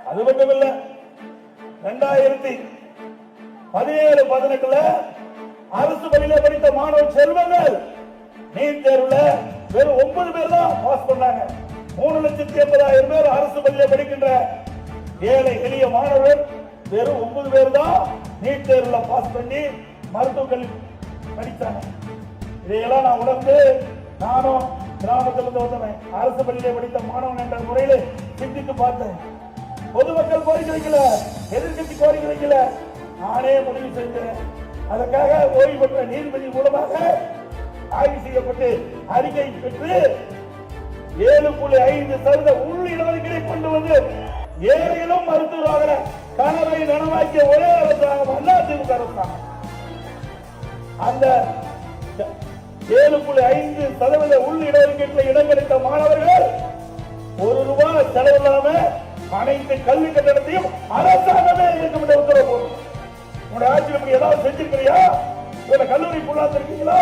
அது மட்டும் இல்ல, 2017-18 அரசு பள்ளியில படித்த மாணவ செல்வங்கள் நீட் தேர்வுல வெறும் 9 பேர் தான் பாஸ் பண்ணாங்க. 3,80,000 பேர் அரசு பள்ளியில படிக்கின்ற ஏழை எளிய மாணவர்கள் வெறும் 9 பேர் தான் நீட் தேர்வுல பாஸ் பண்ணி மருத்துவக் கல்வி படித்தாங்க. இதையெல்லாம் நான் உணர்ந்து நானும் கிராமத்திலிருந்து வந்தவன், அரசு பள்ளியில படித்த மாணவன் என்ற முறையில சிந்தித்து பார்த்தேன். பொதுமக்கள் கோரிக்கை வைக்கல, எதிர்கட்சி கோரிக்கை வைக்கல, நானே முடிவு செஞ்சேன். அதற்காக ஓய்வு பெற்ற நீதிபதி மூலமாக ஆய்வு செய்யப்பட்டு அறிக்கை பெற்று 7.5% உள் இடஒதுக்கீடை கொண்டு வந்து ஏழைகளும் மருத்துவராக கனவை நனவாக்கிய ஒரே அரசாங்கம் அதிமுக அரசாங்கம். அந்த 7.5% உள் இடஒதுக்கீட்டில் இடம் கிடைத்த மாணவர்கள் ₹1 செலவில்லாம அனைத்து கல்வி கட்டணத்தையும் அரசாங்கமே இருக்கும் உத்தரவு போடும். உங்களுடைய ஆட்சியில் ஏதாவது செஞ்சிருக்கிறியா? கல்லூரி புள்ளாத்திருக்கீங்களா?